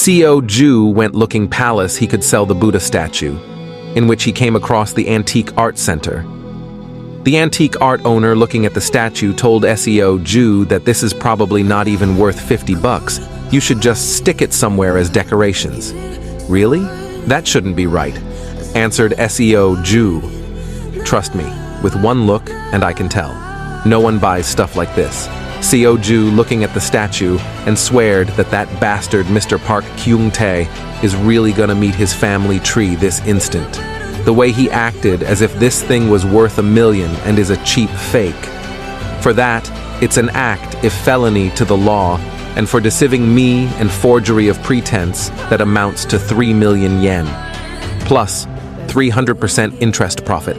Co. Ju went looking palace he could sell the Buddha statue, in which he came across the antique art center. The antique art owner looking at the statue told SEO Ju that this is probably not even worth 50 bucks. You should just stick it somewhere as decorations. Really? That shouldn't be right, answered SEO Ju. Trust me, with one look and I can tell. No one buys stuff like this. Co. Ju looking at the statue and sweared that that bastard Mr. Park Kyung-tae is really gonna meet his family tree this instant. The way he acted as if this thing was worth $1 million and is a cheap fake. For that, it's an act if felony to the law, and for deceiving me and forgery of pretense that amounts to 3 million yen, plus 300% interest profit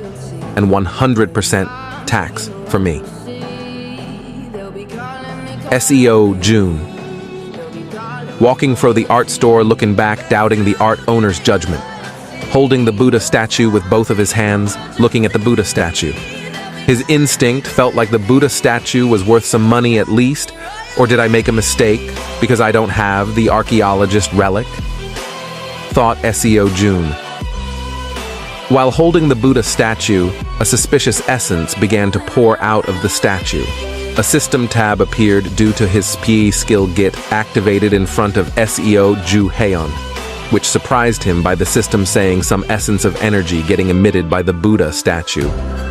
and 100% tax for me. SEO June. Walking through the art store looking back, doubting the art owner's judgment. Holding the Buddha statue with both of his hands, looking at the Buddha statue. His instinct felt like the Buddha statue was worth some money at least, or did I make a mistake because I don't have the archaeologist relic? Thought SEO June. While holding the Buddha statue, a suspicious essence began to pour out of the statue. A system tab appeared due to his SPI skill Git activated in front of SEO Ju Haeon, which surprised him by the system saying some essence of energy getting emitted by the Buddha statue.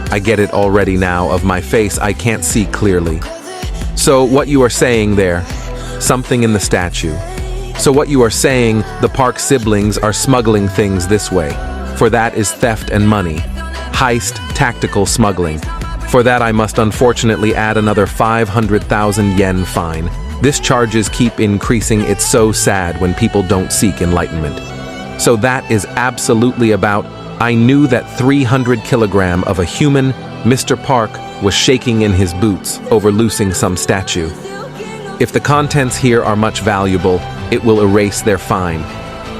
I get it already now, of my face I can't see clearly. So what you are saying there, something in the statue. So what you are saying, the Park siblings are smuggling things this way. For that is theft and money. Heist, tactical smuggling. For that I must unfortunately add another 500,000 yen fine. This charges keep increasing. It's so sad when people don't seek enlightenment. So that is absolutely about, I knew that 300 kilogram of a human, Mr. Park, was shaking in his boots over losing some statue. If the contents here are much valuable, it will erase their fine,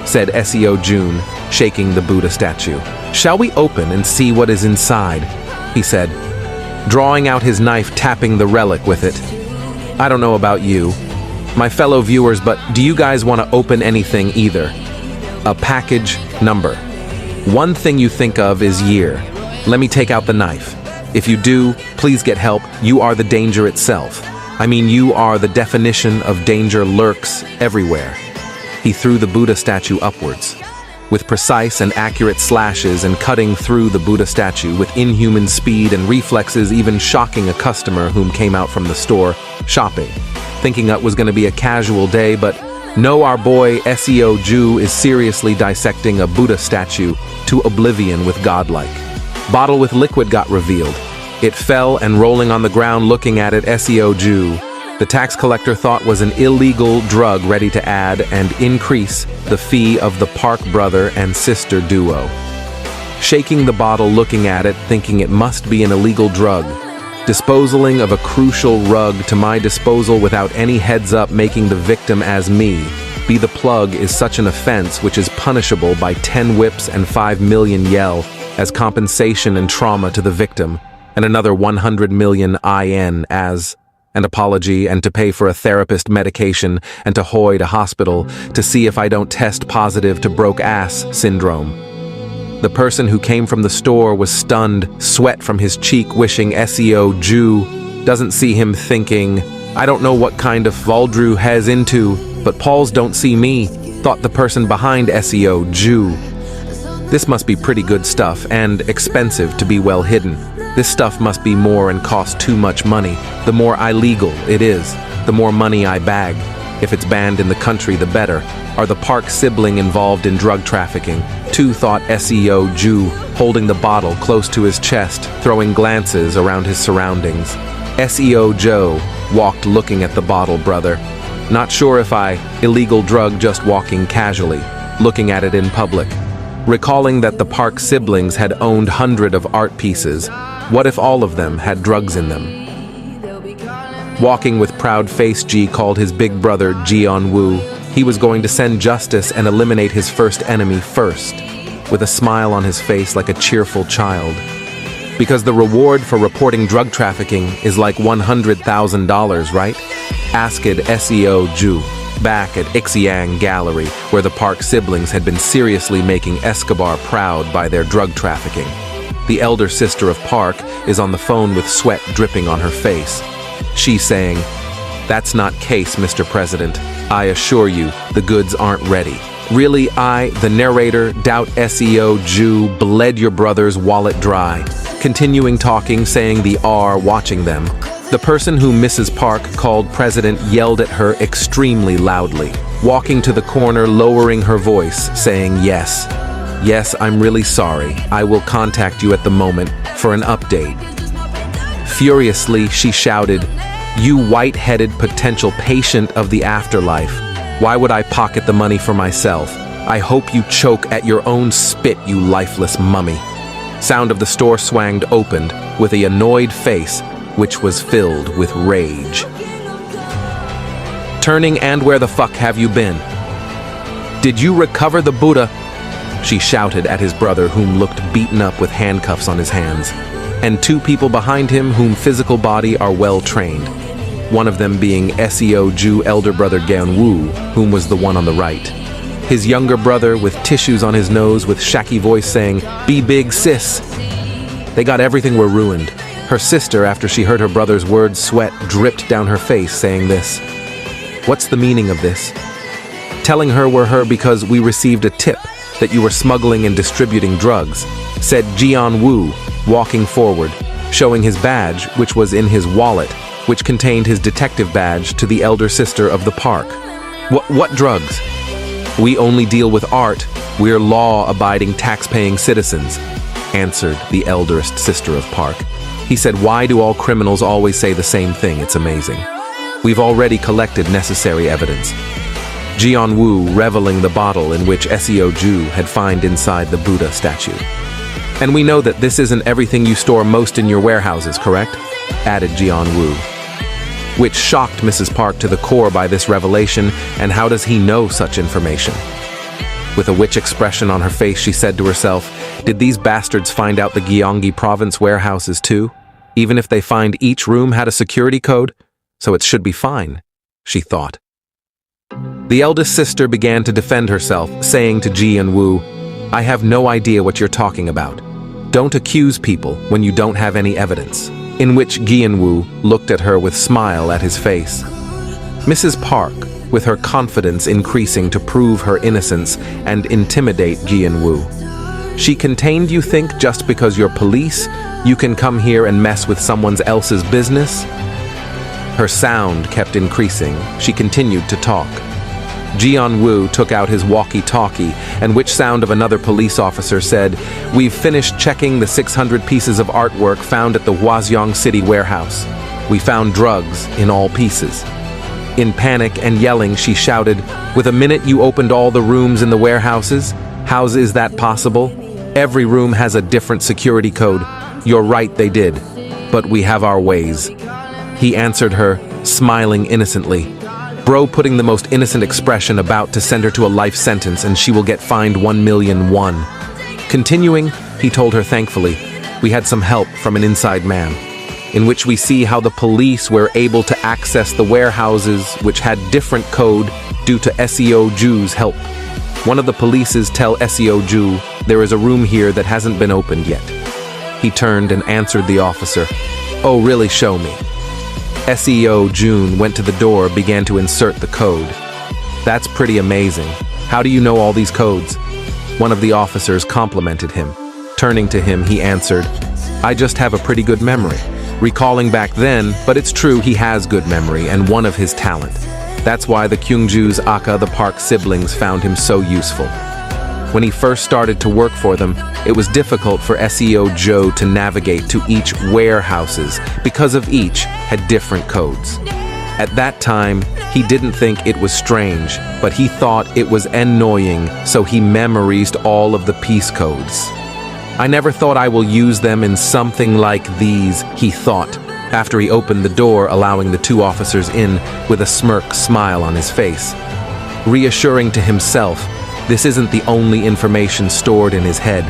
said SEO June, shaking the Buddha statue. Shall we open and see what is inside? He said, drawing out his knife, tapping the relic with it. I don't know about you, my fellow viewers, but do you guys want to open anything either? A package number. One thing you think of is year. Let me take out the knife. If you do, please get help. You are the danger itself. I mean, you are the definition of danger lurks everywhere. He threw the Buddha statue upwards, with precise and accurate slashes and cutting through the Buddha statue with inhuman speed and reflexes, even shocking a customer whom came out from the store shopping, thinking it was going to be a casual day, but no, our boy SEO Ju is seriously dissecting a Buddha statue to oblivion with godlike. Bottle with liquid got revealed. It fell and rolling on the ground looking at it, SEO Ju. The tax collector thought was an illegal drug ready to add and increase the fee of the Park brother and sister duo. Shaking the bottle, looking at it, thinking it must be an illegal drug. Disposing of a crucial rug to my disposal without any heads up, making the victim as me be the plug is such an offense which is punishable by 10 whips and 5 million yell as compensation and trauma to the victim, and another 100 million IN as an apology, and to pay for a therapist medication, and to hoy to hospital to see if I don't test positive to broke ass syndrome. The person who came from the store was stunned, sweat from his cheek, wishing SEO Ju doesn't see him, thinking, I don't know what kind of Valdrew has into, but Pauls don't see me, thought the person behind SEO Ju. This must be pretty good stuff and expensive to be well hidden. This stuff must be more and cost too much money. The more illegal it is, the more money I bag. If it's banned in the country, the better. Are the Park sibling involved in drug trafficking? Too, thought SEO Ju, holding the bottle close to his chest, throwing glances around his surroundings. SEO Joe walked looking at the bottle, brother. Not sure if I illegal drug, just walking casually, looking at it in public. Recalling that the Park siblings had owned hundreds of art pieces. What if all of them had drugs in them? Walking with proud face, G called his big brother Jeon Woo. He was going to send justice and eliminate his first enemy first, with a smile on his face like a cheerful child. Because the reward for reporting drug trafficking is like $100,000, right? Asked SEO Ju. back at Ixiang Gallery, where the Park siblings had been seriously making Escobar proud by their drug trafficking. The elder sister of Park is on the phone with sweat dripping on her face. She's saying, "That's not case, Mr. President. I assure you, the goods aren't ready. Really, I, the narrator, doubt SEO Jew, bled your brother's wallet dry." Continuing talking, saying the R, watching them. The person whom Mrs. Park called president yelled at her extremely loudly, walking to the corner, lowering her voice, saying, "Yes. Yes, I'm really sorry. I will contact you at the moment for an update." Furiously, she shouted, "You white-headed potential patient of the afterlife. Why would I pocket the money for myself? I hope you choke at your own spit, you lifeless mummy." Sound of the store swanged opened with a annoyed face which was filled with rage. Turning, "And where the fuck have you been? Did you recover the Buddha?" she shouted at his brother, whom looked beaten up with handcuffs on his hands, and two people behind him whom physical body are well trained, one of them being SEO Jew elder brother Ganwoo, whom was the one on the right. His younger brother with tissues on his nose with shaky voice saying, "Be big, sis." They got everything were ruined. Her sister, after she heard her brother's words, sweat dripped down her face, saying this. "What's the meaning of this?" Telling her were her because we received a tip that you were smuggling and distributing drugs, said Jian Wu, walking forward, showing his badge, which was in his wallet, which contained his detective badge, to the elder sister of the Park. What drugs? "We only deal with art. We're law-abiding, tax-paying citizens," answered the eldest sister of Park. He said, "Why do all criminals always say the same thing? It's amazing. We've already collected necessary evidence." Jian Wu reveling the bottle in which SEO Ju had found inside the Buddha statue. "And we know that this isn't everything you store most in your warehouses, correct?" added Jian Wu. Which shocked Mrs. Park to the core by this revelation, and how does he know such information? With a witch expression on her face, she said to herself, "Did these bastards find out the Gyeonggi province warehouses too? Even if they find each room had a security code, so it should be fine," she thought. The eldest sister began to defend herself, saying to Ji and Wu, "I have no idea what you're talking about. Don't accuse people when you don't have any evidence." In which Gian Wu looked at her with smile at his face. Mrs. Park, with her confidence increasing to prove her innocence and intimidate Gian Wu. She contained, "You think just because you're police, you can come here and mess with someone else's business?" Her sound kept increasing. She continued to talk. Jian Wu took out his walkie-talkie, and which sound of another police officer said, "We've finished checking the 600 pieces of artwork found at the Hwaseong City warehouse. We found drugs in all pieces." In panic and yelling, she shouted, "With a minute you opened all the rooms in the warehouses? How is that possible? Every room has a different security code. You're right, they did. But we have our ways." He answered her, smiling innocently. Bro putting the most innocent expression, about to send her to a life sentence and she will get fined 1,000,000 won. Continuing, he told her thankfully, "We had some help from an inside man," in which we see how the police were able to access the warehouses which had different code due to SEO Ju's help. One of the polices tell SEO Ju, "There is a room here that hasn't been opened yet." He turned and answered the officer, "Oh, really, show me." SEO June went to the door, began to insert the code. "That's pretty amazing. How do you know all these codes?" One of the officers complimented him. Turning to him, he answered, "I just have a pretty good memory." Recalling back then, but it's true he has good memory and one of his talent. That's why the Kyungju's aka the Park siblings found him so useful. When he first started to work for them, it was difficult for SEO Joe to navigate to each warehouses because of each had different codes. At that time, he didn't think it was strange, but he thought it was annoying, so he memorized all of the piece codes. "I never thought I will use them in something like these," he thought, after he opened the door, allowing the two officers in with a smirk smile on his face. Reassuring to himself, this isn't the only information stored in his head.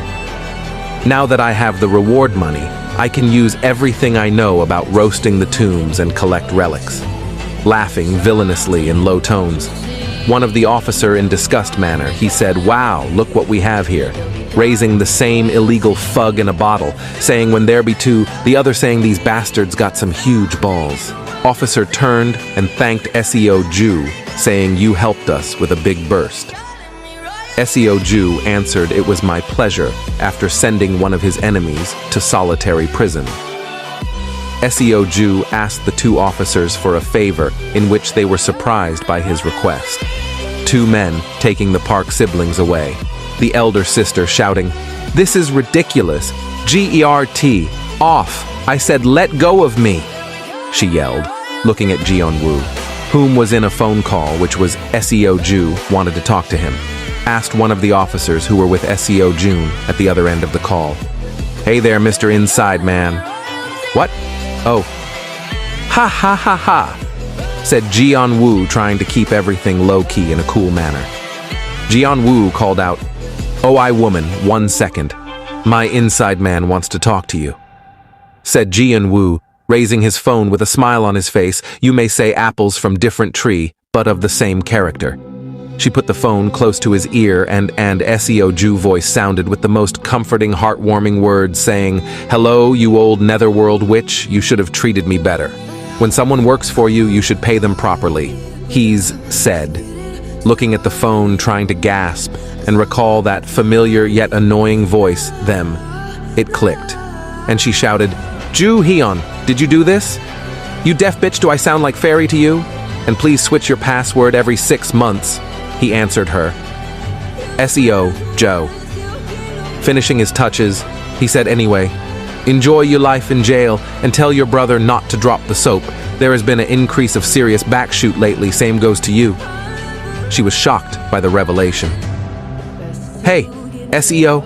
Now that I have the reward money, I can use everything I know about roasting the tombs and collect relics. Laughing villainously in low tones, One of the officer in disgust manner, he said, "Wow, look what we have here." Raising the same illegal fug in a bottle, saying when there be two, the other saying these bastards got some huge balls. Officer turned and thanked SEO Jew, saying you helped us with a big burst. SEO Jew answered it was my pleasure after sending one of his enemies to solitary prison. SEO Jew asked the two officers for a favor in which they were surprised by his request. Two men taking the Park siblings away. The elder sister shouting, "This is ridiculous! GERT! Off! I said let go of me!" She yelled, looking at Jeon-woo, whom was in a phone call which was SEO Jew wanted to talk to him. Asked one of the officers who were with SEO June at the other end of the call. "Hey there, Mr. Inside Man." "What? Oh. Ha ha ha ha," said Jeon-woo, trying to keep everything low-key in a cool manner. Jeon-woo called out, "Oh, woman, 1 second. My inside man wants to talk to you," said Jeon-woo, raising his phone with a smile on his face. You may say apples from different tree, but of the same character. She put the phone close to his ear and SEO Jew voice sounded with the most comforting, heartwarming words saying, "Hello, you old netherworld witch, you should have treated me better. When someone works for you, you should pay them properly," he's said, looking at the phone trying to gasp and recall that familiar yet annoying voice, them. It clicked, and she shouted, "Ju Hyun, did you do this? You deaf bitch, do I sound like fairy to you? And please switch your password every 6 months." He answered her. SEO Joe. Finishing his touches, he said anyway, "Enjoy your life in jail and tell your brother not to drop the soap. There has been an increase of serious backshoot lately, same goes to you." She was shocked by the revelation. "Hey, SEO,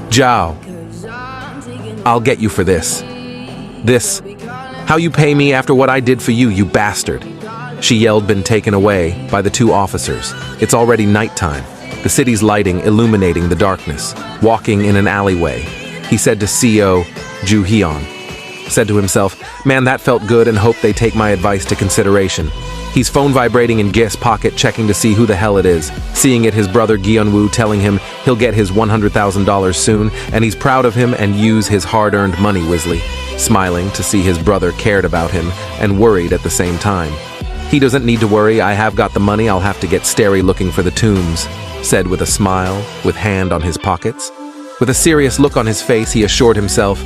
Joe, I'll get you for this. This, how you pay me after what I did for you, you bastard." She yelled, been taken away by the two officers. It's already nighttime, the city's lighting illuminating the darkness. Walking in an alleyway, he said to CEO Ju Hyun, said to himself, "Man, that felt good and hope they take my advice to consideration." He's phone vibrating in Gis pocket, checking to see who the hell it is. Seeing it, his brother Geon-woo telling him he'll get his $100,000 soon, and he's proud of him and use his hard-earned money wisely. Smiling to see his brother cared about him and worried at the same time. "He doesn't need to worry, I have got the money, I'll have to get starry looking for the tombs," said with a smile, with hand on his pockets. With a serious look on his face, he assured himself,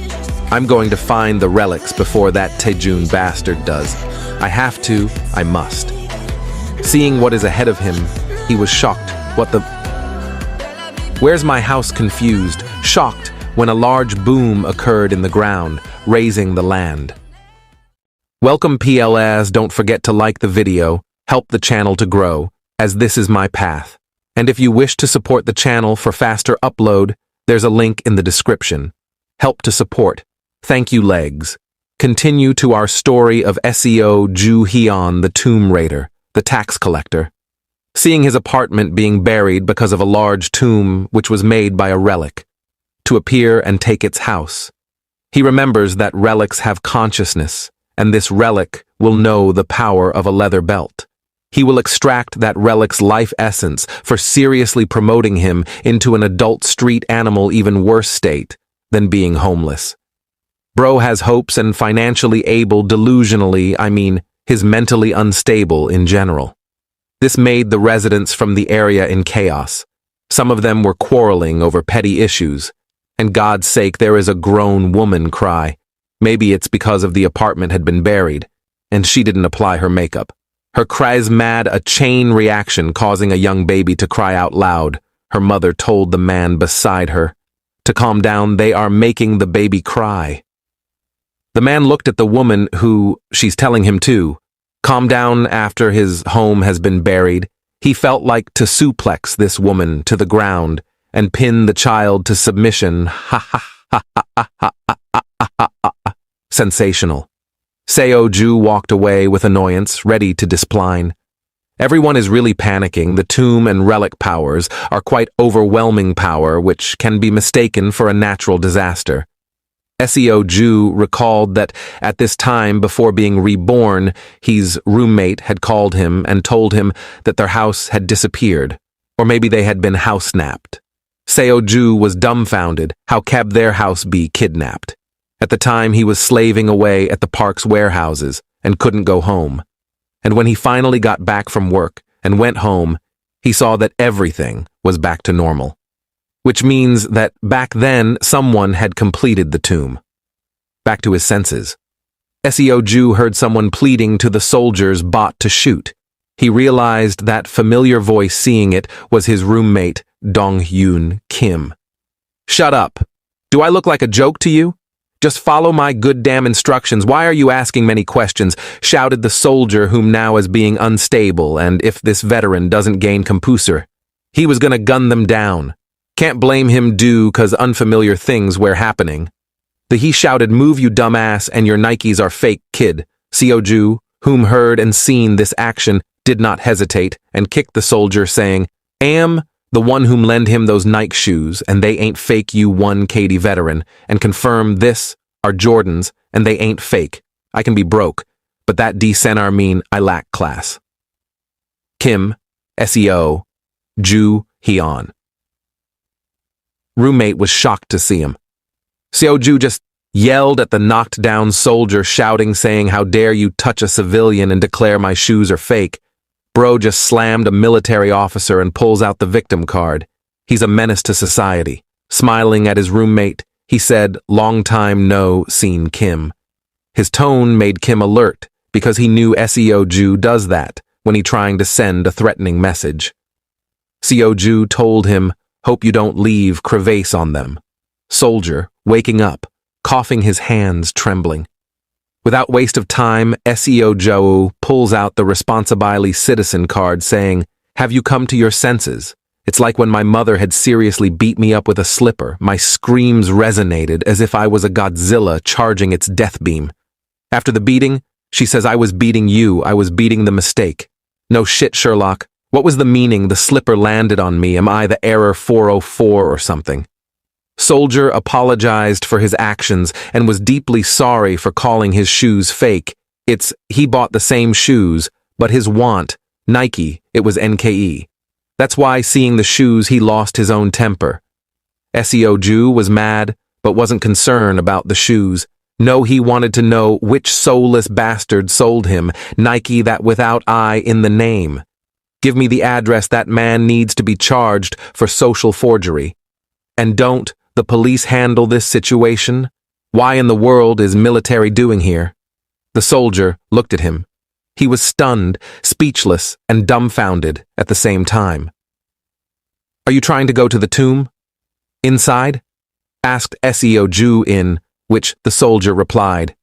"I'm going to find the relics before that Taejun bastard does. I have to, I must." Seeing what is ahead of him, he was shocked. What the... Where's my house confused, shocked when a large boom occurred in the ground, raising the land. Welcome PLAs, don't forget to like the video, help the channel to grow, as this is my path. And if you wish to support the channel for faster upload, there's a link in the description. Help to support. Thank you, legs. Continue to our story of SEO Ju Hyun, the tomb raider, the tax collector. Seeing his apartment being buried because of a large tomb which was made by a relic, to appear and take its house. He remembers that relics have consciousness, and this relic will know the power of a leather belt. He will extract that relic's life essence for seriously promoting him into an adult street animal, even worse state than being homeless. Bro has hopes and financially able, delusionally, his mentally unstable in general. This made the residents from the area in chaos. Some of them were quarreling over petty issues. And God's sake, there is a grown woman cry. Maybe it's because of the apartment had been buried, and she didn't apply her makeup. Her cries mad, a chain reaction causing a young baby to cry out loud. Her mother told the man beside her to calm down, they are making the baby cry. The man looked at the woman who, she's telling him to, calm down after his home has been buried. He felt like to suplex this woman to the ground and pin the child to submission. Ha ha ha ha ha ha ha ha ha. Sensational. Seo Ju walked away with annoyance, ready to displine. Everyone is really panicking. The tomb and relic powers are quite overwhelming power, which can be mistaken for a natural disaster. Seo Ju recalled that at this time before being reborn, his roommate had called him and told him that their house had disappeared, or maybe they had been house-napped. Seo Ju was dumbfounded. How could their house be kidnapped? At the time, he was slaving away at the park's warehouses and couldn't go home. And when he finally got back from work and went home, he saw that everything was back to normal. Which means that back then, someone had completed the tomb. Back to his senses. Seo Ju heard someone pleading to the soldiers bought to shoot. He realized that familiar voice, seeing it, was his roommate, Dong-Hyun Kim. "Shut up. Do I look like a joke to you? Just follow my good damn instructions. Why are you asking many questions?" shouted the soldier, whom now as being unstable, and if this veteran doesn't gain composure, he was gonna gun them down. Can't blame him due 'cause unfamiliar things were happening. He shouted, "Move, you dumbass, and your Nikes are fake, kid." Seo Ju, whom heard and seen this action, did not hesitate and kicked the soldier, saying, "Am the one whom lend him those Nike shoes, and they ain't fake, you 1KD veteran, and confirm this are Jordans, and they ain't fake. I can be broke, but that D-Senar mean I lack class." Kim, Seo Ju Hyun. Roommate was shocked to see him. Seo Ju just yelled at the knocked-down soldier, shouting, saying, "How dare you touch a civilian and declare my shoes are fake?" Bro just slammed a military officer and pulls out the victim card. He's a menace to society. Smiling at his roommate, he said, "Long time no seen Kim." His tone made Kim alert because he knew Seo Ju does that when he trying to send a threatening message. Seo Ju told him, "Hope you don't leave crevasse on them." Soldier, waking up, coughing, his hands trembling. Without waste of time, Seo Ju pulls out the Responsibly Citizen card, saying, "Have you come to your senses? It's like when my mother had seriously beat me up with a slipper. My screams resonated as if I was a Godzilla charging its death beam. After the beating, she says, I was beating you, I was beating the mistake. No shit, Sherlock. What was the meaning the slipper landed on me? Am I the error 404 or something?" Soldier apologized for his actions and was deeply sorry for calling his shoes fake. He bought the same shoes, but his want, Nike, it was NKE. That's why, seeing the shoes, he lost his own temper. Seo Ju was mad, but wasn't concerned about the shoes. No, he wanted to know which soulless bastard sold him Nike that without I in the name. Give me the address. That man needs to be charged for social forgery. And don't the police handle this situation? Why in the world is military doing here? The soldier looked at him. He was stunned, speechless, and dumbfounded at the same time. "Are you trying to go to the tomb? Inside?" asked Seo Ju, in which the soldier replied,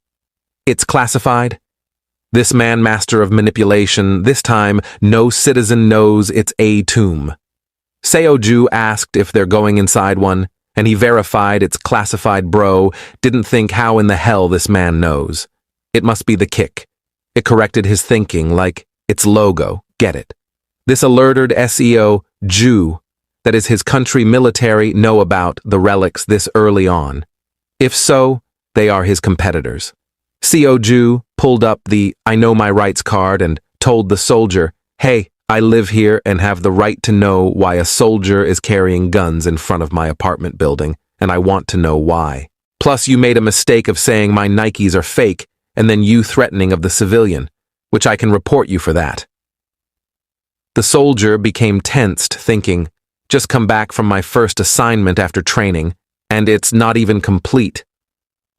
"It's classified." This man, master of manipulation, this time no citizen knows it's a tomb. Seo Ju asked if they're going inside one, and he verified it's classified. Bro didn't think how in the hell this man knows. It must be the kick. It corrected his thinking, like its logo, get it. This alerted Seo Ju that is his country military know about the relics this early on. If so, they are his competitors. Seo Ju pulled up the I know my rights card and told the soldier, "Hey, I live here and have the right to know why a soldier is carrying guns in front of my apartment building, and I want to know why. Plus, you made a mistake of saying my Nikes are fake, and then you threatening of the civilian, which I can report you for that." The soldier became tensed, thinking, just come back from my first assignment after training, and it's not even complete.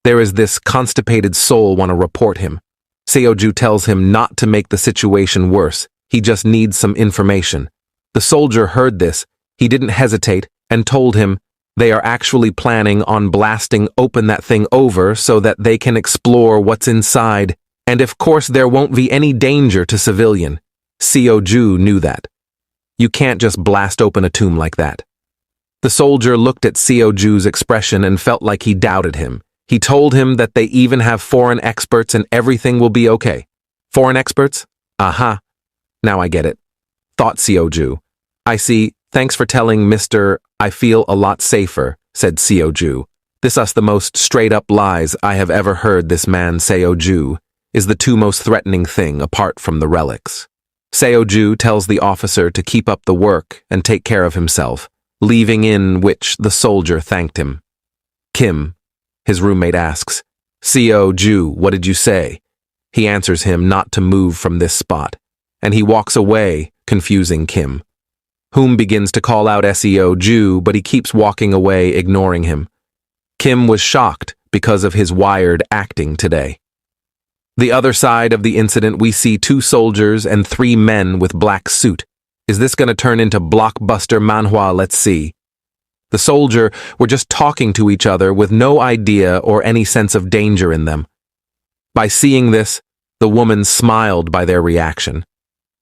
There is this constipated soul want to report him. Seo Ju tells him not to make the situation worse. He just needs some information. The soldier heard this. He didn't hesitate and told him they are actually planning on blasting open that thing over so that they can explore what's inside, and of course there won't be any danger to civilian. Seo Ju knew that. You can't just blast open a tomb like that. The soldier looked at Seo Ju's expression and felt like he doubted him. He told him that they even have foreign experts and everything will be okay. Foreign experts? Aha. Now I get it, thought Seo Ju. I see. Thanks for telling, Mr. I feel a lot safer, said Seo Ju. This us the most straight-up lies I have ever heard this man Seoju is the two most threatening thing apart from the relics. Seoju tells the officer to keep up the work and take care of himself, leaving in which the soldier thanked him. Kim, his roommate asks, Seoju, what did you say? He answers him not to move from this spot, and he walks away, confusing Kim, whom begins to call out Seoju, but he keeps walking away, ignoring him. Kim was shocked because of his wired acting today. The other side of the incident, we see 2 soldiers and 3 men with black suit. Is this going to turn into blockbuster Manhwa? Let's see. The soldier were just talking to each other with no idea or any sense of danger in them. By seeing this, the woman smiled by their reaction,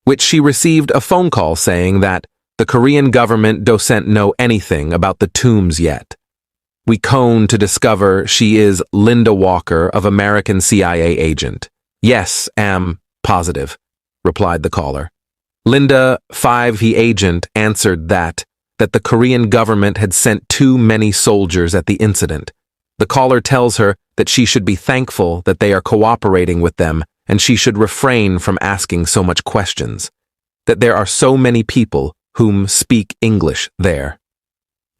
which she received a phone call saying that the Korean government doesn't know anything about the tombs yet. We cone to discover she is Linda Walker of American CIA agent. Yes, am positive, replied the caller. Linda 5 he agent answered that the Korean government had sent too many soldiers at the incident. The caller tells her that she should be thankful that they are cooperating with them and she should refrain from asking so much questions, that there are so many people whom speak English there.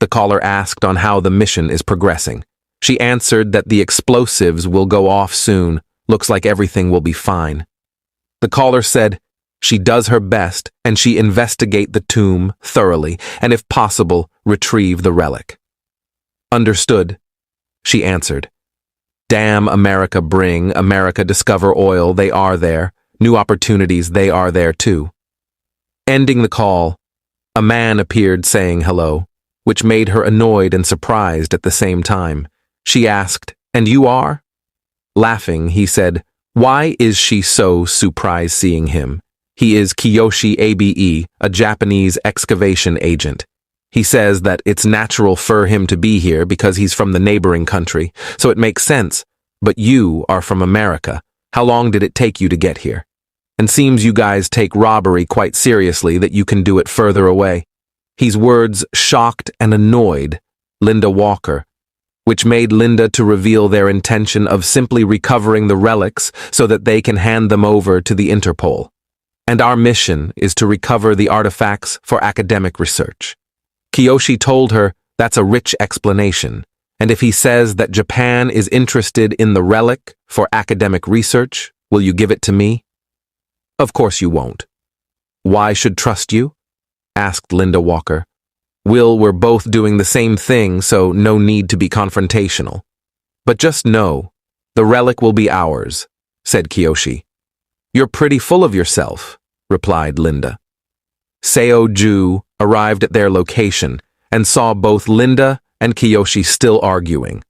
The caller asked on how the mission is progressing. She answered that the explosives will go off soon. Looks like everything will be fine. The caller said she does her best and she investigate the tomb thoroughly and if possible retrieve the relic. Understood, she answered. Damn America, bring America discover oil, they are there. New opportunities, they are there too. Ending the call, a man appeared saying hello, which made her annoyed and surprised at the same time. She asked, and you are? Laughing, he said, why is she so surprised seeing him? He is Kiyoshi Abe, a Japanese excavation agent. He says that it's natural for him to be here because he's from the neighboring country, so it makes sense. But you are from America. How long did it take you to get here? And seems you guys take robbery quite seriously that you can do it further away. His words shocked and annoyed Linda Walker, which made Linda to reveal their intention of simply recovering the relics so that they can hand them over to the Interpol. And our mission is to recover the artifacts for academic research. Kiyoshi told her that's a rich explanation, and if he says that Japan is interested in the relic for academic research, will you give it to me? Of course you won't. Why should trust you? Asked Linda Walker. We're both doing the same thing, so no need to be confrontational. But just know, the relic will be ours, said Kiyoshi. You're pretty full of yourself, replied Linda. Seoju arrived at their location and saw both Linda and Kiyoshi still arguing.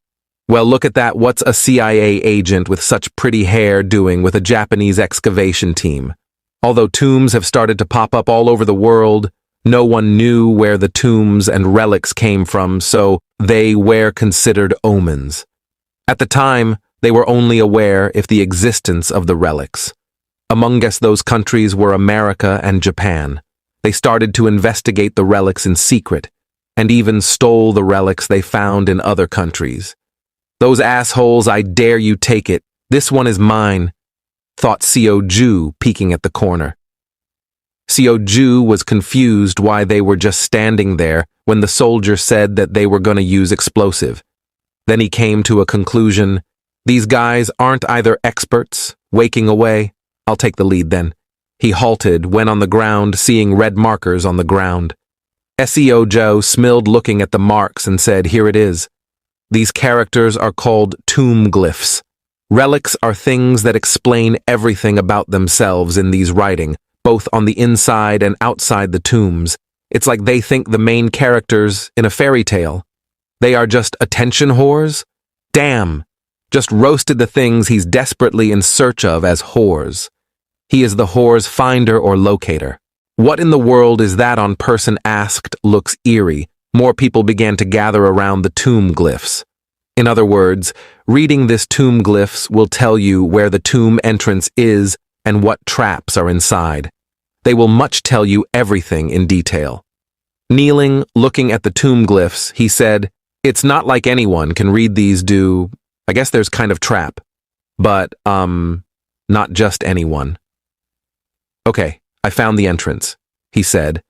Well, look at that, what's a CIA agent with such pretty hair doing with a Japanese excavation team? Although tombs have started to pop up all over the world, no one knew where the tombs and relics came from, so they were considered omens. At the time, they were only aware of the existence of the relics. Among us, those countries were America and Japan. They started to investigate the relics in secret, and even stole the relics they found in other countries. Those assholes, I dare you take it. This one is mine, thought Seoju, peeking at the corner. Seoju was confused why they were just standing there when the soldier said that they were going to use explosive. Then he came to a conclusion. These guys aren't either experts, waking away. I'll take the lead then. He halted, went on the ground, seeing red markers on the ground. Seoju smiled looking at the marks and said, here it is. These characters are called tomb glyphs. Relics are things that explain everything about themselves in these writing, both on the inside and outside the tombs. It's like they think the main characters in a fairy tale. They are just attention whores? Damn! Just roasted the things he's desperately in search of as whores. He is the whore's finder or locator. What in the world is that on person asked looks eerie. More people began to gather around the tomb glyphs. In other words, reading this tomb glyphs will tell you where the tomb entrance is and what traps are inside. They will much tell you everything in detail. Kneeling, looking at the tomb glyphs, he said, It's not like anyone can read these I guess there's kind of trap. But, not just anyone. Okay, I found the entrance, he said,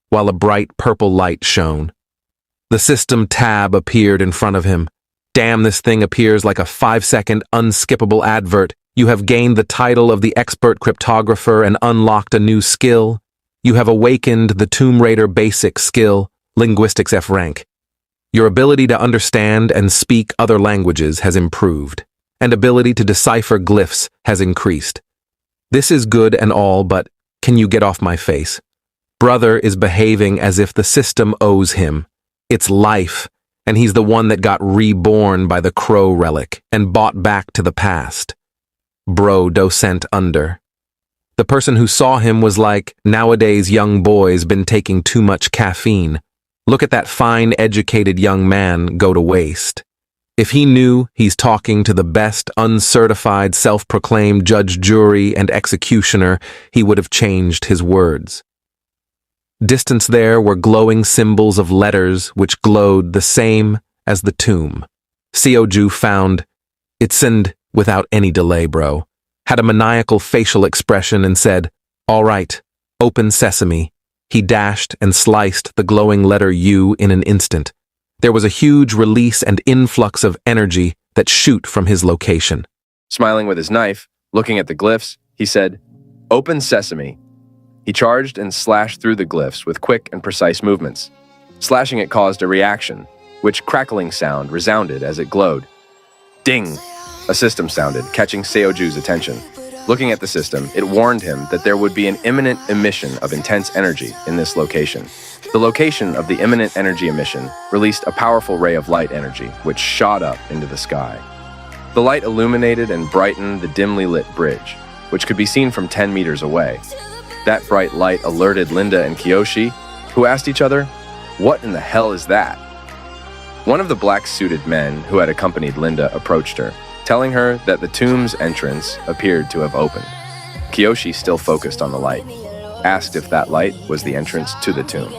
while a bright purple light shone. The system tab appeared in front of him. Damn, this thing appears like a 5-second unskippable advert. You have gained the title of the expert cryptographer and unlocked a new skill. You have awakened the Tomb Raider basic skill, Linguistics F rank. Your ability to understand and speak other languages has improved, and ability to decipher glyphs has increased. This is good and all, but can you get off my face? Brother is behaving as if the system owes him. It's life, and he's the one that got reborn by the crow relic and bought back to the past. Bro docent under. The person who saw him was like, nowadays young boys been taking too much caffeine. Look at that fine educated young man go to waste. If he knew he's talking to the best uncertified self-proclaimed judge, jury, and executioner, he would have changed his words. Distant there were glowing symbols of letters which glowed the same as the tomb. Seoju found it send without any delay, bro. Had a maniacal facial expression and said, "All right, open sesame." He dashed and sliced the glowing letter U in an instant. There was a huge release and influx of energy that shoot from his location. Smiling with his knife, looking at the glyphs, he said, "Open sesame." He charged and slashed through the glyphs with quick and precise movements. Slashing it caused a reaction, which crackling sound resounded as it glowed. Ding! A system sounded, catching Seoju's attention. Looking at the system, it warned him that there would be an imminent emission of intense energy in this location. The location of the imminent energy emission released a powerful ray of light energy, which shot up into the sky. The light illuminated and brightened the dimly lit bridge, which could be seen from 10 meters away. That bright light alerted Linda and Kiyoshi, who asked each other, "What in the hell is that?" One of the black-suited men who had accompanied Linda approached her, telling her that the tomb's entrance appeared to have opened. Kiyoshi, still focused on the light, asked if that light was the entrance to the tomb.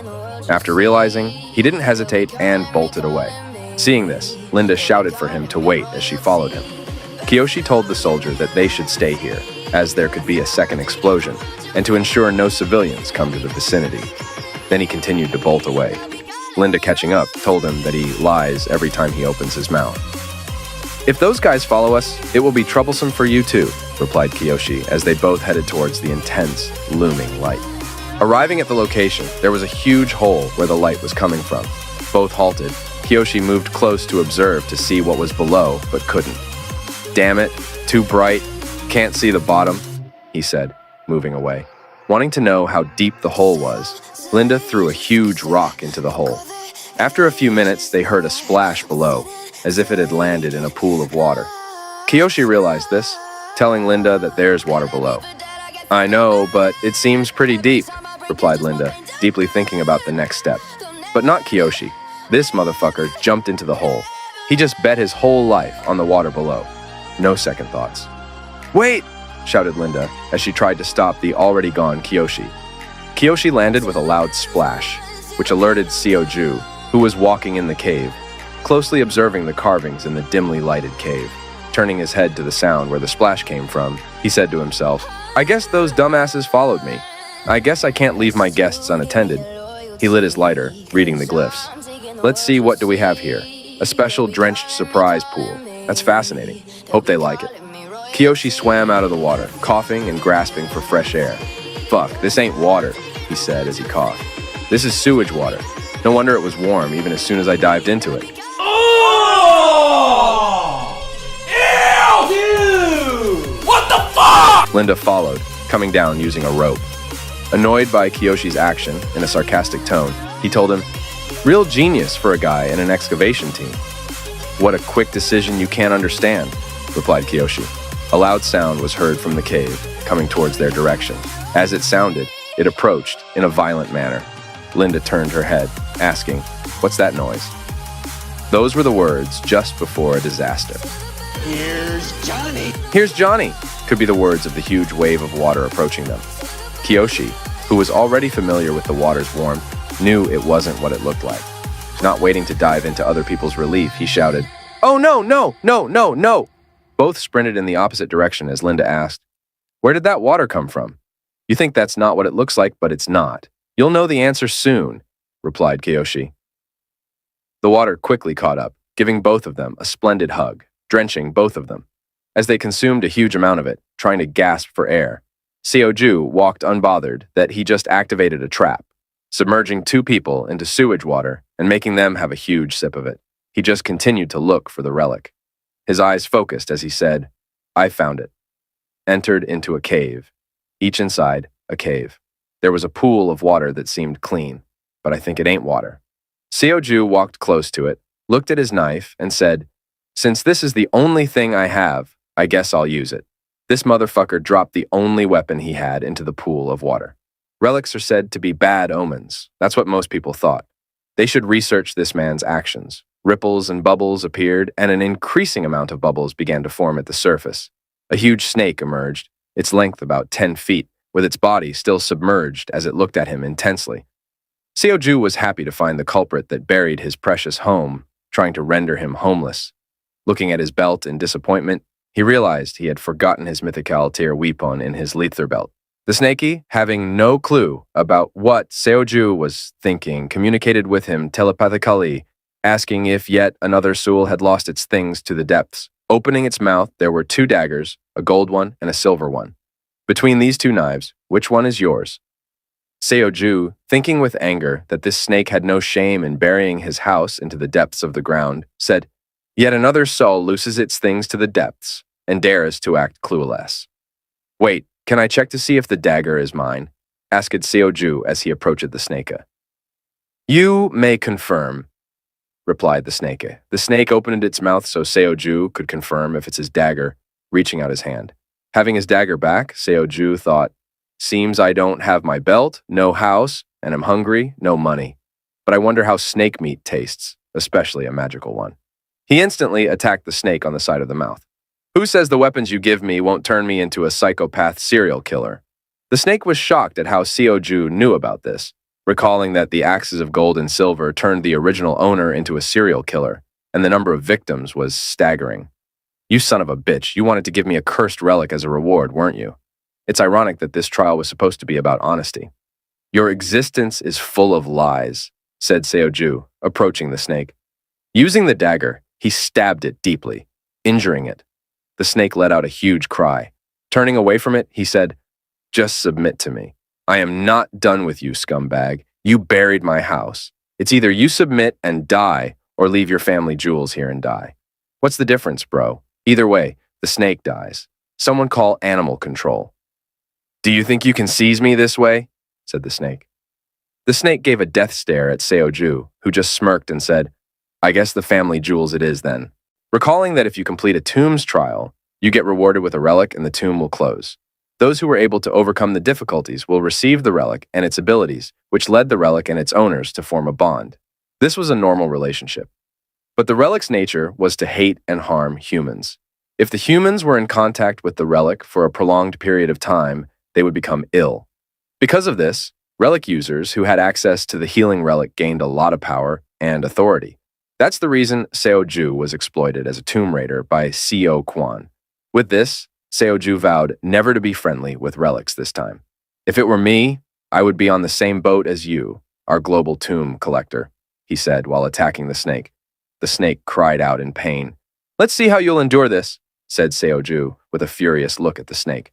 After realizing, he didn't hesitate and bolted away. Seeing this, Linda shouted for him to wait as she followed him. Kiyoshi told the soldier that they should stay here, as there could be a second explosion, and to ensure no civilians come to the vicinity. Then he continued to bolt away. Linda, catching up, told him that he lies every time he opens his mouth. "If those guys follow us, it will be troublesome for you too," replied Kiyoshi as they both headed towards the intense, looming light. Arriving at the location, there was a huge hole where the light was coming from. Both halted. Kiyoshi moved close to observe to see what was below, but couldn't. "Damn it, too bright, can't see the bottom," he said, moving away. Wanting to know how deep the hole was, Linda threw a huge rock into the hole. After a few minutes, they heard a splash below, as if it had landed in a pool of water. Kiyoshi realized this, telling Linda that there's water below. "I know, but it seems pretty deep," replied Linda, deeply thinking about the next step. But not Kiyoshi. This motherfucker jumped into the hole. He just bet his whole life on the water below. No second thoughts. "Wait!" shouted Linda as she tried to stop the already gone Kiyoshi. Kiyoshi landed with a loud splash, which alerted Seoju, who was walking in the cave, closely observing the carvings in the dimly lighted cave. Turning his head to the sound where the splash came from, he said to himself, "I guess those dumbasses followed me. I guess I can't leave my guests unattended." He lit his lighter, reading the glyphs. "Let's see, what do we have here? A special drenched surprise pool. That's fascinating. Hope they like it." Kiyoshi swam out of the water, coughing and grasping for fresh air. "Fuck, this ain't water," he said as he coughed. "This is sewage water. No wonder it was warm even as soon as I dived into it." Oh! Ew! Dude! What the fuck? Linda followed, coming down using a rope. Annoyed by Kiyoshi's action, in a sarcastic tone, he told him, "Real genius for a guy in an excavation team." "What a quick decision you can't understand," replied Kiyoshi. A loud sound was heard from the cave, coming towards their direction. As it sounded, it approached in a violent manner. Linda turned her head, asking, "What's that noise?" Those were the words just before a disaster. Here's Johnny. "Here's Johnny," could be the words of the huge wave of water approaching them. Kiyoshi, who was already familiar with the water's warmth, knew it wasn't what it looked like. Not waiting to dive into other people's relief, he shouted, "Oh no, no, no, no, no!" Both sprinted in the opposite direction as Linda asked, "Where did that water come from?" "You think that's not what it looks like, but it's not. You'll know the answer soon," replied Kiyoshi. The water quickly caught up, giving both of them a splendid hug, drenching both of them. As they consumed a huge amount of it, trying to gasp for air, Seoju walked unbothered that he just activated a trap, submerging two people into sewage water and making them have a huge sip of it. He just continued to look for the relic. His eyes focused as he said, "I found it." Entered into a cave. Each inside, a cave. There was a pool of water that seemed clean, but I think it ain't water. Seoju walked close to it, looked at his knife, and said, "Since this is the only thing I have, I guess I'll use it." This motherfucker dropped the only weapon he had into the pool of water. Relics are said to be bad omens. That's what most people thought. They should research this man's actions. Ripples and bubbles appeared, and an increasing amount of bubbles began to form at the surface. A huge snake emerged, its length about 10 feet, with its body still submerged as it looked at him intensely. Seoju was happy to find the culprit that buried his precious home, trying to render him homeless. Looking at his belt in disappointment, he realized he had forgotten his mythical tier weapon in his leather belt. The snakey, having no clue about what Seoju was thinking, communicated with him telepathically, asking if yet another soul had lost its things to the depths. Opening its mouth, there were two daggers, a gold one and a silver one. "Between these two knives, which one is yours?" Seoju, thinking with anger that this snake had no shame in burying his house into the depths of the ground, said, "Yet another soul loses its things to the depths and dares to act clueless." "Wait, can I check to see if the dagger is mine?" asked Seoju as he approached the snake. "You may confirm," replied the snake. The snake opened its mouth so Seoju could confirm if it's his dagger, reaching out his hand. Having his dagger back, Seoju thought, "Seems I don't have my belt, no house, and am hungry, no money. But I wonder how snake meat tastes, especially a magical one." He instantly attacked the snake on the side of the mouth. "Who says the weapons you give me won't turn me into a psychopath serial killer?" The snake was shocked at how Seoju knew about this, recalling that the axes of gold and silver turned the original owner into a serial killer, and the number of victims was staggering. "You son of a bitch, you wanted to give me a cursed relic as a reward, weren't you? It's ironic that this trial was supposed to be about honesty." "Your existence is full of lies," said Seoju, approaching the snake. Using the dagger, he stabbed it deeply, injuring it. The snake let out a huge cry. Turning away from it, he said, "Just submit to me. I am not done with you, scumbag. You buried my house. It's either you submit and die, or leave your family jewels here and die. What's the difference, bro? Either way, the snake dies. Someone call animal control." "Do you think you can seize me this way?" said the snake. The snake gave a death stare at Seoju, who just smirked and said, "I guess the family jewels it is then." Recalling that if you complete a tombs trial, you get rewarded with a relic and the tomb will close. Those who were able to overcome the difficulties will receive the relic and its abilities, which led the relic and its owners to form a bond. This was a normal relationship. But the relic's nature was to hate and harm humans. If the humans were in contact with the relic for a prolonged period of time, they would become ill. Because of this, relic users who had access to the healing relic gained a lot of power and authority. That's the reason Seoju was exploited as a tomb raider by Seo Kwan. With this, Seoju vowed never to be friendly with relics this time. "If it were me, I would be on the same boat as you, our global tomb collector," he said while attacking the snake. The snake cried out in pain. "Let's see how you'll endure this," said Seoju with a furious look at the snake.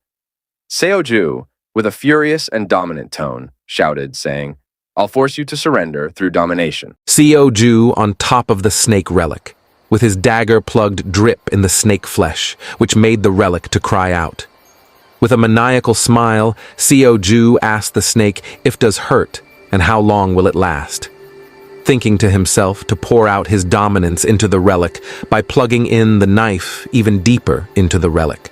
Seoju, with a furious and dominant tone, shouted, saying, "I'll force you to surrender through domination." Seoju on top of the snake relic, with his dagger plugged drip in the snake flesh, which made the relic to cry out. With a maniacal smile, Seoju asked the snake if does hurt and how long will it last, thinking to himself to pour out his dominance into the relic by plugging in the knife even deeper into the relic.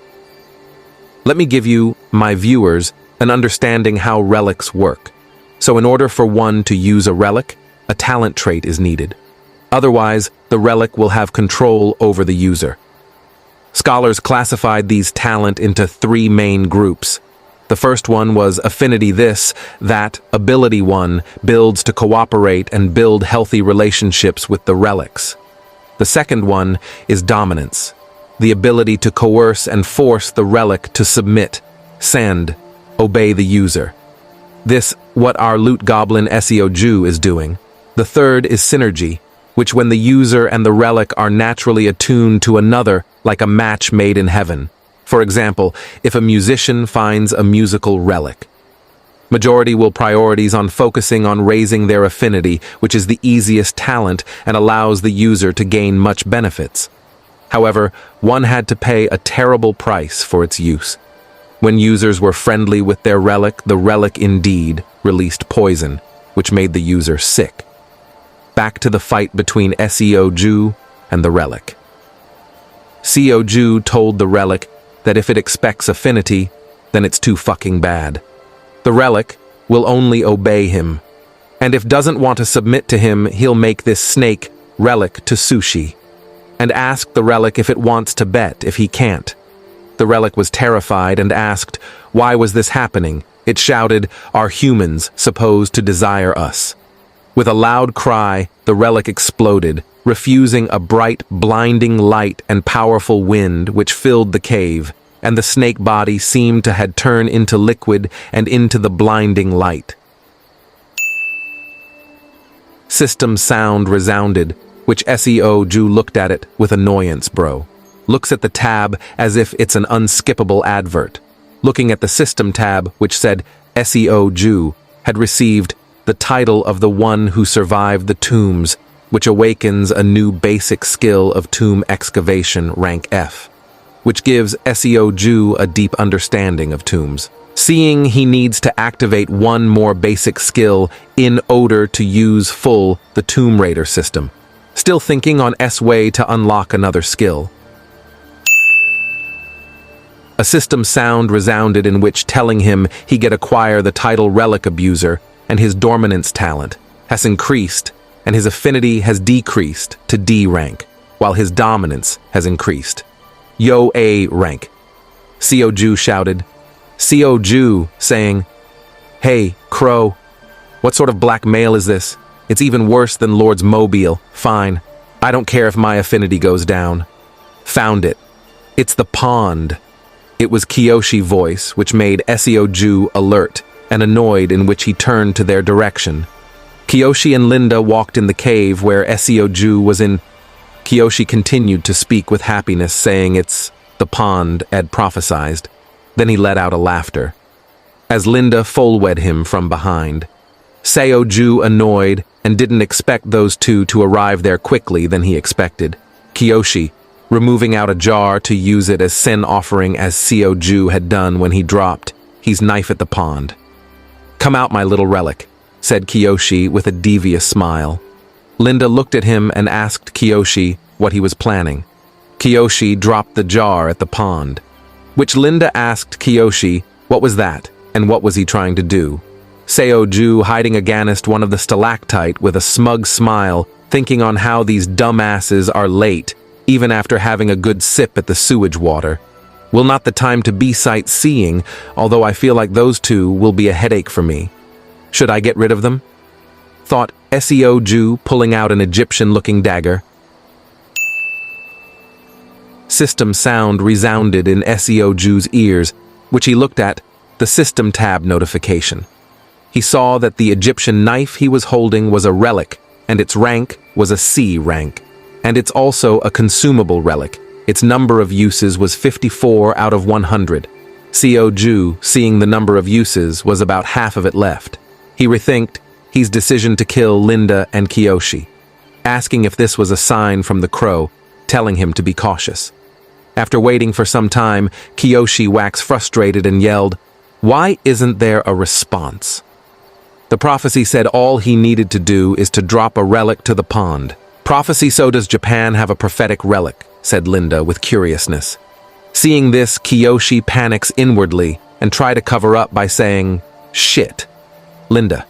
Let me give you, my viewers, an understanding how relics work. So in order for one to use a relic, a talent trait is needed. Otherwise, the relic will have control over the user. Scholars classified these talent into three main groups. The The first one was affinity this, that, ability one, builds to cooperate and build healthy relationships with the relics. The second one is dominance, the ability to coerce and force the relic to submit, send, obey the user. This, what our loot goblin SEO Jew is doing. The third is synergy, which when the user and the relic are naturally attuned to another like a match made in heaven. For example, if a musician finds a musical relic. Majority will priorities on focusing on raising their affinity, which is the easiest talent and allows the user to gain much benefits. However, one had to pay a terrible price for its use. When users were friendly with their relic, the relic indeed released poison, which made the user sick. Back to the fight between SEO Jew and the relic. SEO Jew told the relic that if it expects affinity, then it's too fucking bad. The relic will only obey him, and if doesn't want to submit to him, he'll make this snake relic to sushi, and ask the relic if it wants to bet if he can't. The relic was terrified and asked, why was this happening? It shouted, are humans supposed to desire us? With a loud cry, the relic exploded, refusing a bright, blinding light and powerful wind which filled the cave, and the snake body seemed to had turned into liquid and into the blinding light. System sound resounded, which SEO Jew looked at it with annoyance, bro. Looks at the tab as if it's an unskippable advert. Looking at the system tab, which said SEO Jew, had received the title of the one who survived the tombs, which awakens a new basic skill of tomb excavation rank F, which gives SEO Jew a deep understanding of tombs. Seeing he needs to activate one more basic skill in order to use full the Tomb Raider system. Still thinking on S way to unlock another skill. A system sound resounded in which telling him he get acquire the title Relic Abuser and his dominance talent has increased and his affinity has decreased to D rank, while his dominance has increased. Yo A rank. SEO Jew shouted. SEO Jew saying, hey, Crow, what sort of blackmail is this? It's even worse than Lord's Mobile. Fine. I don't care if my affinity goes down. Found it. It's the pond. It was Kiyoshi's voice, which made SEO Jew alert and annoyed, in which he turned to their direction. Kiyoshi and Linda walked in the cave where SEO Jew was in. Kiyoshi continued to speak with happiness, saying it's the pond Ed prophesized. Then he let out a laughter. As Linda full-wed him from behind. SEO Jew annoyed and didn't expect those two to arrive there quickly than he expected. Kiyoshi, removing out a jar to use it as sin offering as SEO Jew had done when he dropped his knife at the pond. Come out, my little relic, said Kiyoshi with a devious smile. Linda looked at him and asked Kiyoshi what he was planning. Kiyoshi dropped the jar at the pond, which Linda asked Kiyoshi what was that and what was he trying to do. SEO Jew hiding against one of the stalactite with a smug smile, thinking on how these dumbasses are late, even after having a good sip at the sewage water. Will not the time to be sightseeing, although I feel like those two will be a headache for me. Should I get rid of them? Thought SEO Jew, pulling out an Egyptian-looking dagger. System sound resounded in SEO Jew's ears, which he looked at, the system tab notification. He saw that the Egyptian knife he was holding was a relic, and its rank was a C rank. And it's also a consumable relic. Its number of uses was 54 out of 100. SEO Jew, seeing the number of uses, was about half of it left. He rethinked his decision to kill Linda and Kiyoshi, asking if this was a sign from the crow, telling him to be cautious. After waiting for some time, Kiyoshi waxed frustrated and yelled, "Why isn't there a response?" The prophecy said all he needed to do is to drop a relic to the pond. Prophecy, so does Japan have a prophetic relic, said Linda with curiousness. Seeing this, Kiyoshi panics inwardly and try to cover up by saying, shit. Linda,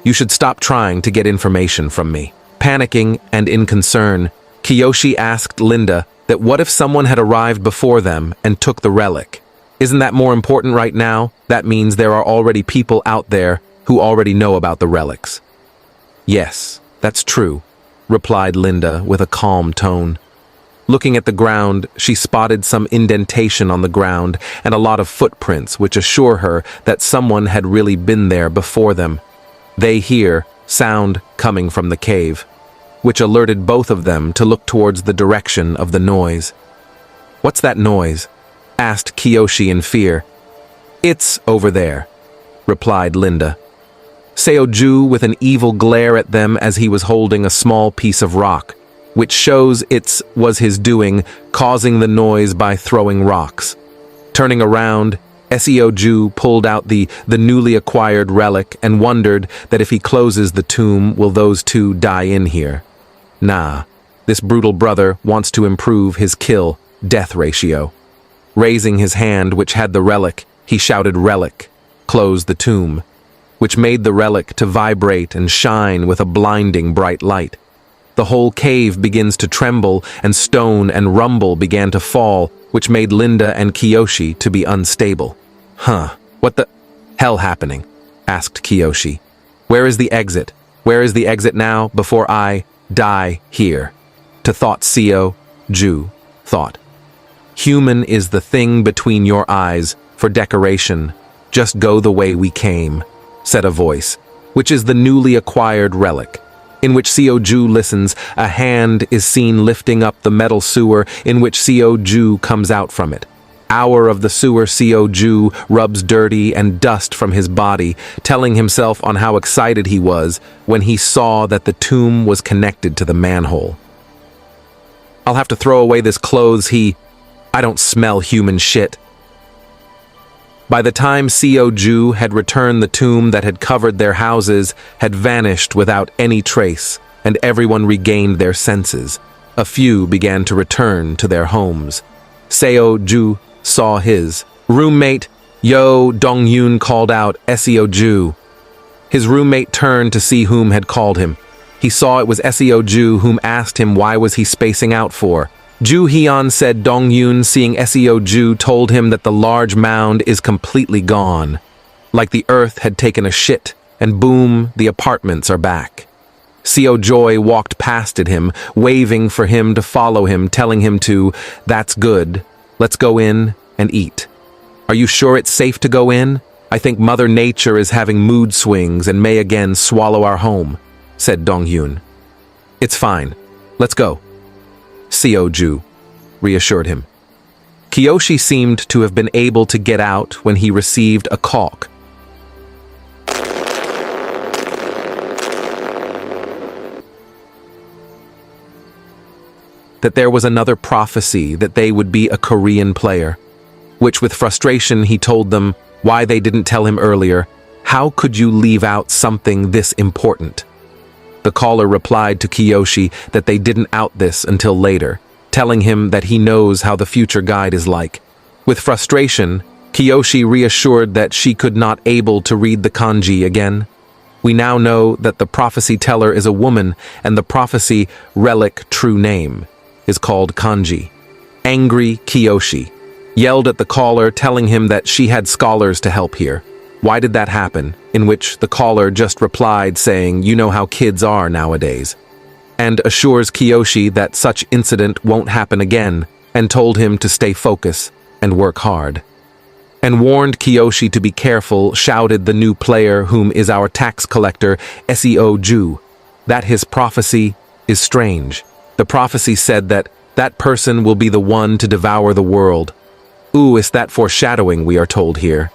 you should stop trying to get information from me. Panicking and in concern, Kiyoshi asked Linda that what if someone had arrived before them and took the relic? Isn't that more important right now? That means there are already people out there who already know about the relics. Yes, that's true, replied Linda with a calm tone. Looking at the ground, she spotted some indentation on the ground and a lot of footprints which assure her that someone had really been there before them. They hear sound coming from the cave, which alerted both of them to look towards the direction of the noise. "What's that noise?" asked Kiyoshi in fear. "It's over there," replied Linda. Seoju with an evil glare at them as he was holding a small piece of rock, which shows it was his doing, causing the noise by throwing rocks. Turning around, Seoju pulled out the newly acquired relic and wondered that if he closes the tomb, will those two die in here? Nah, this brutal brother wants to improve his kill-death ratio. Raising his hand, which had the relic, he shouted, "Relic, close the tomb," which made the relic to vibrate and shine with a blinding bright light. The whole cave begins to tremble, and stone and rumble began to fall, which made Linda and Kiyoshi to be unstable. "Huh, what the hell happening?" asked Kiyoshi. "Where is the exit? Where is the exit now, before I die here?" To thought Seoju thought. "Human is the thing between your eyes, for decoration. Just go the way we came," said a voice, which is the newly acquired relic. In which Seoju listens, a hand is seen lifting up the metal sewer in which Seoju comes out from it. Hour of the sewer, Seoju rubs dirty and dust from his body, telling himself on how excited he was when he saw that the tomb was connected to the manhole. "I'll have to throw away this clothes, I don't smell human shit." By the time Seoju had returned, the tomb that had covered their houses had vanished without any trace, and everyone regained their senses. A few began to return to their homes. Seoju saw his roommate, Yo Dong-yoon, called out, "Seoju." His roommate turned to see whom had called him. He saw it was Seoju, whom asked him why was he spacing out for. Ju Hyun said Dong-yoon, seeing Seoju, told him that the large mound is completely gone. Like the earth had taken a shit, and boom, the apartments are back. Seojoy walked past at him, waving for him to follow him, telling him to, "That's good. Let's go in and eat." "Are you sure it's safe to go in? I think Mother Nature is having mood swings and may again swallow our home," said Dong-yoon. "It's fine. Let's go," Seoju reassured him. Kiyoshi seemed to have been able to get out when he received a call that there was another prophecy that they would be a Korean player, which with frustration he told them why they didn't tell him earlier. How could you leave out something this important? The caller replied to Kiyoshi that they didn't out this until later, telling him that he knows how the future guide is like. With frustration, Kiyoshi reassured that she could not able to read the kanji again. We now know that the prophecy teller is a woman, and the prophecy relic true name is called kanji. Angry Kiyoshi yelled at the caller, telling him that she had scholars to help here. Why did that happen? In which the caller just replied saying, "You know how kids are nowadays," and assures Kiyoshi that such incident won't happen again, and told him to stay focused and work hard. And warned Kiyoshi to be careful, shouted the new player, whom is our tax collector, Seoju, that his prophecy is strange. The prophecy said that that person will be the one to devour the world. Ooh, is that foreshadowing we are told here?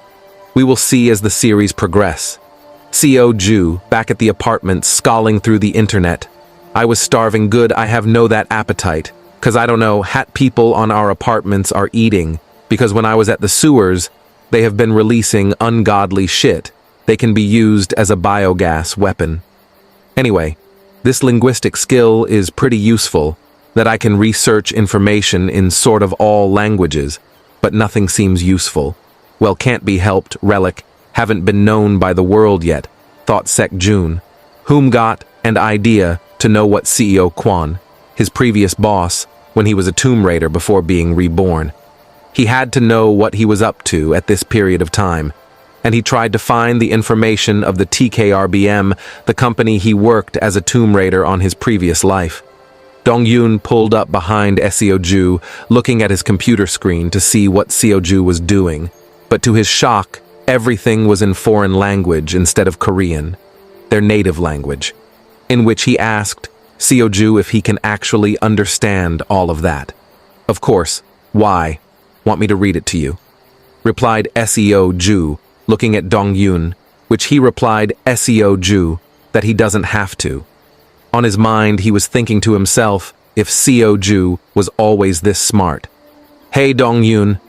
We will see as the series progress. Seoju, back at the apartment, scrolling through the internet. "I was starving good, I have no that appetite, cause I don't know, hat people on our apartments are eating, because when I was at the sewers, they have been releasing ungodly shit. They can be used as a biogas weapon." Anyway, this linguistic skill is pretty useful, that I can research information in sort of all languages, but nothing seems useful. Well, can't be helped, relic, haven't been known by the world yet, thought Sek Jun, whom got an idea to know what CEO Kwon, his previous boss, when he was a Tomb Raider before being reborn. He had to know what he was up to at this period of time, and he tried to find the information of the TKRBM, the company he worked as a tomb raider on his previous life. Dong-yoon pulled up behind Seoju, looking at his computer screen to see what Seoju was doing, but to his shock, everything was in foreign language instead of Korean, their native language, in which he asked Seoju if he can actually understand all of that. Of course. Why? Want me to read it to you? Replied Seoju, looking at Dong-yoon, which he replied Seoju that he doesn't have to. On his mind, he was thinking to himself if Seoju was always this smart. Hey Dong-yoon,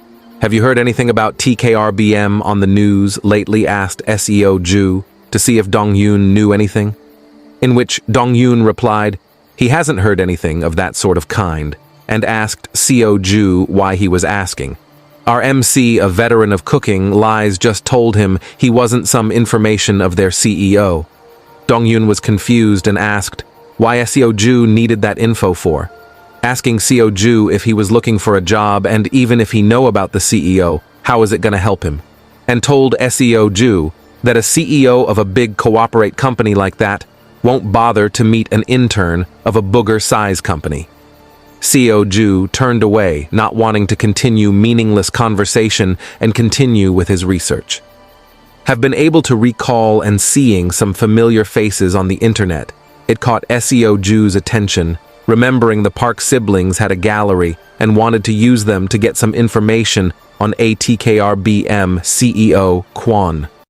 have you heard anything about TKRBM on the news lately? Asked Seoju to see if Dong-yoon knew anything. In which Dong-yoon replied he hasn't heard anything of that sort of kind, and asked Seoju why he was asking. Our MC, a veteran of cooking, lies just told him he wasn't some information of their CEO. Dong-yoon was confused and asked why Seoju needed that info for, asking Seoju if he was looking for a job and even if he know about the CEO, how is it going to help him, and told Seoju that a CEO of a big cooperate company like that won't bother to meet an intern of a booger-size company. Seoju turned away, not wanting to continue meaningless conversation and continue with his research. Have been able to recall and seeing some familiar faces on the internet. It caught Seoju's attention, remembering the Park siblings had a gallery and wanted to use them to get some information on ATKRBM CEO Kwon.